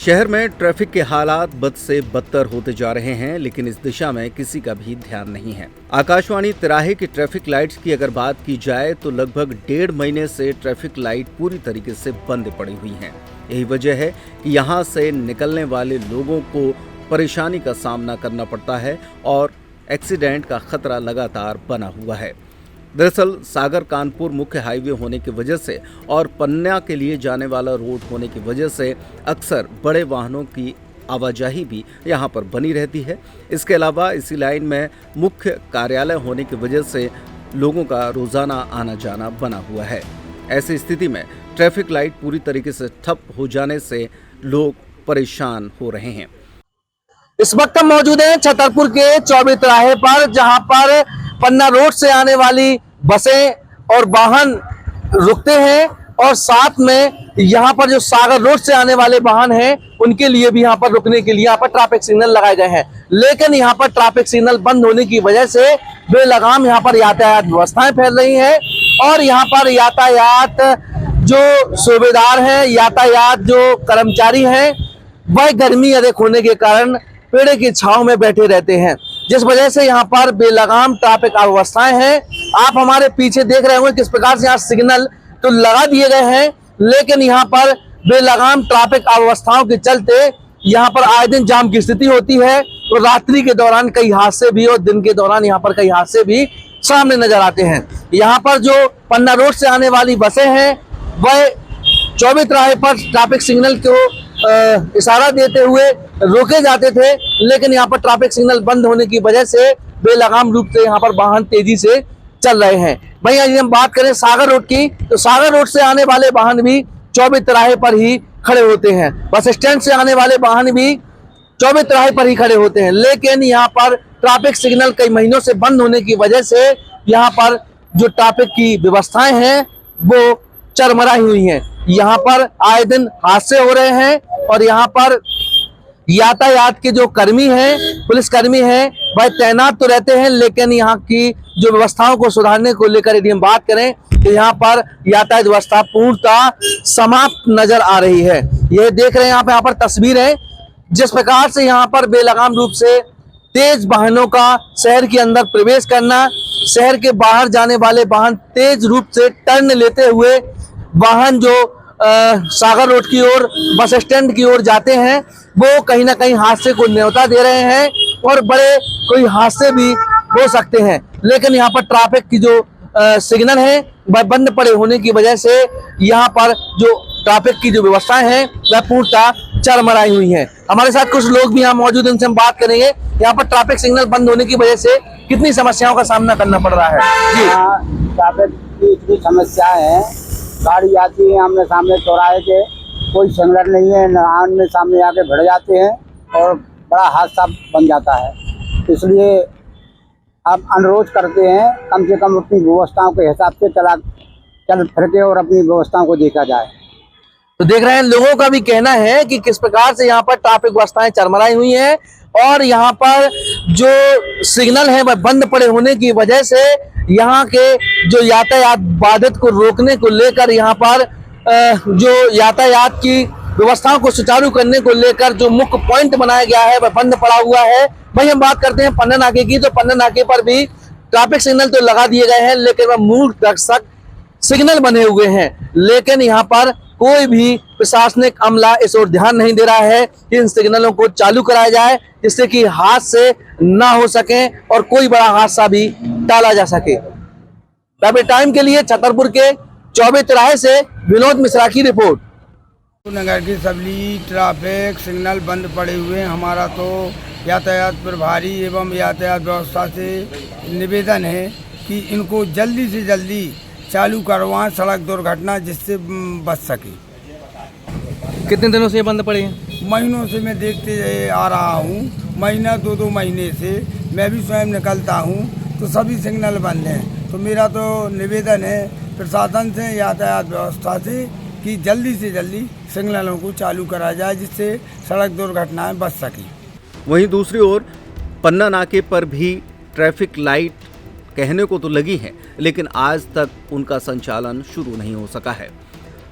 शहर में ट्रैफिक के हालात बद से बदतर होते जा रहे हैं, लेकिन इस दिशा में किसी का भी ध्यान नहीं है। आकाशवाणी तिराहे की ट्रैफिक लाइट्स की अगर बात की जाए तो लगभग 1.5 महीने से ट्रैफिक लाइट पूरी तरीके से बंद पड़ी हुई हैं। यही वजह है कि यहां से निकलने वाले लोगों को परेशानी का सामना करना पड़ता है और एक्सीडेंट का खतरा लगातार बना हुआ है। दरअसल सागर कानपुर मुख्य हाईवे होने की वजह से और पन्ना के लिए जाने वाला रोड होने की वजह से अक्सर बड़े वाहनों की आवाजाही भी यहां पर बनी रहती है। इसके अलावा इसी लाइन में मुख्य कार्यालय होने की वजह से लोगों का रोजाना आना जाना बना हुआ है। ऐसी स्थिति में ट्रैफिक लाइट पूरी तरीके से ठप हो जाने से लोग परेशान हो रहे हैं। इस वक्त हम मौजूद हैं छतरपुर के चौबे तिराहे पर, जहां पर पन्ना रोड से आने वाली बसें और वाहन रुकते हैं और साथ में यहां पर जो सागर रोड से आने वाले वाहन हैं उनके लिए भी यहां पर रुकने के लिए यहां पर ट्रैफिक सिग्नल लगाए गए हैं। लेकिन यहां पर ट्रैफिक सिग्नल बंद होने की वजह से बेलगाम यहां पर यातायात व्यवस्थाएं फैल रही हैं और यहां पर यातायात जो सूबेदार हैं, यातायात जो कर्मचारी हैं, वह गर्मी अधिक होने के कारण पेड़ की छांव में बैठे रहते हैं, जिस वजह से यहाँ पर बेलगाम ट्रैफिक अव्यवस्थाएं हैं। आप हमारे पीछे देख रहे होंगे किस प्रकार से यहाँ सिग्नल तो लगा दिए गए हैं, लेकिन यहाँ पर बेलगाम ट्रैफिक अव्यवस्थाओं के चलते यहाँ पर आए दिन जाम की स्थिति होती है। तो रात्रि के दौरान कई हादसे भी और दिन के दौरान यहाँ पर कई हादसे भी सामने नजर आते हैं। यहाँ पर जो पन्ना रोड से आने वाली बसें हैं वह चौबे तिराहे पर ट्रैफिक सिग्नल को इशारा देते हुए रोके जाते थे, लेकिन यहाँ पर ट्रैफिक सिग्नल बंद होने की वजह से बेलगाम रूप से यहाँ पर वाहन तेजी से चल रहे हैं। वहीं यदि हम बात करें सागर रोड की, तो सागर रोड से आने वाले वाहन भी चौबे तिराहे पर ही खड़े होते हैं। बस स्टैंड से आने वाले वाहन भी चौबे तिराहे पर ही खड़े होते हैं, लेकिन यहाँ पर ट्रैफिक सिग्नल कई महीनों से बंद होने की वजह से यहाँ पर जो ट्रैफिक की व्यवस्थाएं हैं वो चरमराई हुई हैं। यहाँ पर आए दिन हादसे हो रहे हैं और यहाँ पर यातायात के जो कर्मी हैं, पुलिसकर्मी हैं, वह तैनात तो रहते हैं, लेकिन यहाँ की जो व्यवस्थाओं को सुधारने को लेकर यदि हम बात करें तो यहाँ पर यातायात व्यवस्था पूर्णतः समाप्त नजर आ रही है। ये देख रहे हैं यहाँ पर तस्वीरें, जिस प्रकार से यहाँ पर बेलगाम रूप से तेज वाहनों का शहर के अंदर प्रवेश करना, शहर के बाहर जाने वाले वाहन तेज रूप से टर्न लेते हुए वाहन जो सागर रोड की ओर, बस स्टैंड की ओर जाते हैं, वो कहीं ना कहीं हादसे को न्योता दे रहे हैं और बड़े कोई हादसे भी हो सकते हैं। लेकिन यहाँ पर ट्रैफिक की जो सिग्नल है वह बंद पड़े होने की वजह से यहाँ पर जो ट्रैफिक की जो व्यवस्थाएं हैं वह पूर्णतः चरमराई हुई हैं। हमारे साथ कुछ लोग भी यहाँ मौजूद हैं, उनसे हम बात करेंगे। यहाँ पर ट्रैफिक सिग्नल बंद होने की वजह से कितनी समस्याओं का सामना करना पड़ रहा है? जी, ट्रैफिक की इतनी समस्या है, गाड़ी आती है आमने सामने चौराहे के, कोई सिग्नल नहीं है, आमने सामने आके भिड़ जाते हैं और बड़ा हादसा बन जाता है। इसलिए अब अनुरोध करते हैं कम से कम अपनी व्यवस्थाओं के हिसाब से चल फिर के और अपनी व्यवस्थाओं को देखा जाए। तो देख रहे हैं लोगों का भी कहना है कि किस प्रकार से यहाँ पर ट्रैफिक व्यवस्थाएं चरमराई हुई हैं और यहाँ पर जो सिग्नल है वह बंद पड़े होने की वजह से यहाँ के जो यातायात बाधित को रोकने को लेकर यहाँ पर जो यातायात की व्यवस्थाओं को सुचारू करने को लेकर जो मुख्य पॉइंट बनाया गया है वह बंद पड़ा हुआ है। वहीं हम बात करते हैं पन्ना नाके की, तो पन्ना नाके पर भी ट्रैफिक सिग्नल तो लगा दिए गए हैं, लेकिन वह मूल दर्शक सिग्नल बने हुए हैं, लेकिन यहाँ पर कोई भी प्रशासनिक अमला इस ओर ध्यान नहीं दे रहा है कि इन सिग्नलों को चालू कराया जाए, जिससे कि हादसे ना हो सके और कोई बड़ा हादसा भी टाला जा सके। तब टाइम के लिए छतरपुर के चौबे तिराहे से विनोद मिश्रा की रिपोर्ट। नगर की सभी ट्रैफिक सिग्नल बंद पड़े हुए हैं। हमारा तो यातायात प्रभारी एवं यातायात व्यवस्था से निवेदन है कि इनको जल्दी से जल्दी चालू करवाएं, सड़क दुर्घटना जिससे बच सके। कितने दिनों से ये बंद पड़े हैं? महीनों से मैं देखते आ रहा हूँ, महीना 2-2 महीने से मैं भी स्वयं निकलता हूँ तो सभी सिग्नल बंद हैं। तो मेरा तो निवेदन है प्रशासन से, यातायात व्यवस्था से कि जल्दी से जल्दी सिग्नलों को चालू करा जाए, जिससे सड़क दुर्घटनाएं बच सकें। वहीं दूसरी ओर पन्ना नाके पर भी ट्रैफिक लाइट कहने को तो लगी है, लेकिन आज तक उनका संचालन शुरू नहीं हो सका है।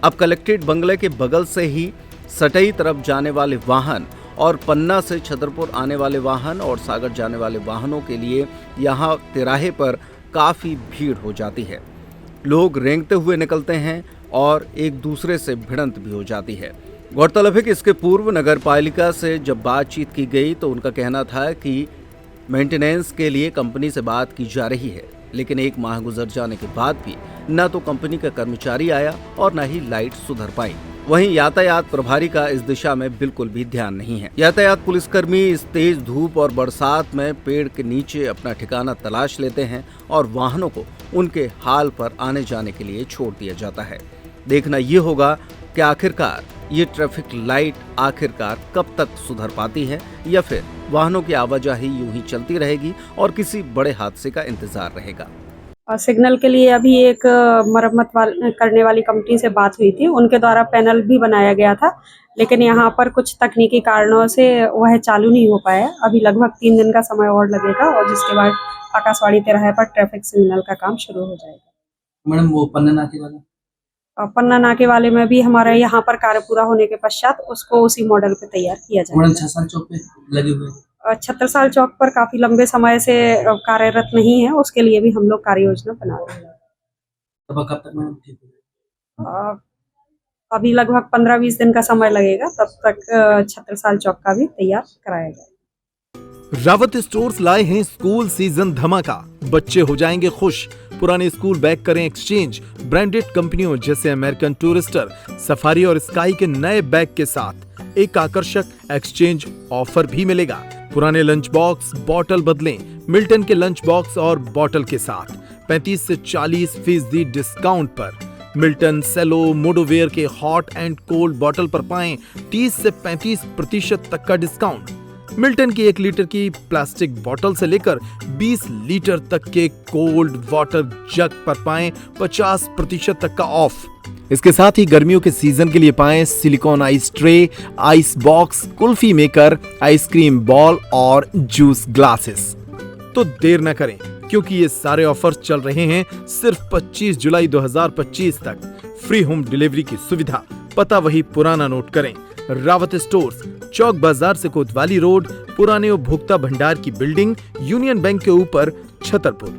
अब कलेक्ट्रेट बंगले के बगल से ही सटई तरफ जाने वाले वाहन और पन्ना से छतरपुर आने वाले वाहन और सागर जाने वाले वाहनों के लिए यहाँ तिराहे पर काफ़ी भीड़ हो जाती है। लोग रेंगते हुए निकलते हैं और एक दूसरे से भिड़ंत भी हो जाती है। गौरतलब है कि इसके पूर्व नगर पालिका से जब बातचीत की गई तो उनका कहना था कि मेंटेनेंस के लिए कंपनी से बात की जा रही है, लेकिन 1 माह गुजर जाने के बाद भी न तो कंपनी का कर्मचारी आया और न ही लाइट सुधर पाई। वहीं यातायात प्रभारी का इस दिशा में बिल्कुल भी ध्यान नहीं है। यातायात पुलिसकर्मी इस तेज धूप और बरसात में पेड़ के नीचे अपना ठिकाना तलाश लेते हैं और वाहनों को उनके हाल पर आने जाने के लिए छोड़ दिया जाता है। देखना ये होगा कि आखिरकार ये ट्रैफिक लाइट आखिरकार कब तक सुधर पाती है या फिर वाहनों की आवाजाही यूं ही चलती रहेगी और किसी बड़े हादसे का इंतजार रहेगा। सिग्नल के लिए अभी एक मरम्मत करने वाली कंपनी से बात हुई थी, उनके द्वारा पैनल भी बनाया गया था, लेकिन यहाँ पर कुछ तकनीकी कारणों से वह चालू नहीं हो पाया। अभी लगभग 3 दिन का समय और लगेगा और जिसके बाद आकाशवाणी तिराहे पर ट्रैफिक सिग्नल का काम शुरू हो जाएगा। मैडम वो पन्ना नाके वाला पन्ना नाके वाले में भी हमारे यहाँ पर कार्य पूरा होने के पश्चात उसको उसी मॉडल पे तैयार किया जाएगा। 6 चौक पे लगे हुए 76 चौक पर काफी लंबे समय से कार्यरत नहीं है, उसके लिए भी हम लोग कार्य योजना बना रहे हैं। तब कब तक मैडम ठीक होगा? अभी लगभग 15-20 दिन का समय लगेगा, तब तक 76 चौक का भी तैयार कराया जाएगा। रावत स्टोर्स लाए हैं स्कूल सीजन धमाका। बच्चे हो जाएंगे खुश। पुराने स्कूल बैग करें एक्सचेंज। ब्रांडेड कंपनियों जैसे अमेरिकन टूरिस्टर, सफारी और स्काई के नए बैग के साथ एक आकर्षक एक्सचेंज ऑफर भी मिलेगा। पुराने लंच बॉक्स बॉटल बदलें मिल्टन के लंच बॉक्स और बॉटल के साथ 35 से 40% डिस्काउंट पर। मिल्टन सेलो मोडोवेयर के हॉट एंड कोल्ड बॉटल पर पाएं 30 से 35% तक का डिस्काउंट। मिल्टन की 1 लीटर की प्लास्टिक बोतल से लेकर 20 लीटर तक के कोल्ड वाटर जग पर पाएं 50% तक का ऑफ। इसके साथ ही गर्मियों के सीजन के लिए पाएं silicon ice tray, ice box, kulfi maker, ice cream ball और जूस ग्लासेस। तो देर न करें, क्योंकि ये सारे ऑफर्स चल रहे हैं सिर्फ 25 जुलाई 2025 तक। फ्री होम डिलीवरी की सुविधा। पता वही पुराना नोट करें। रावत स्टोर्स, चौक बाजार से कोतवाली रोड, पुराने उपभोक्ता भंडार की बिल्डिंग, यूनियन बैंक के ऊपर, छतरपुर।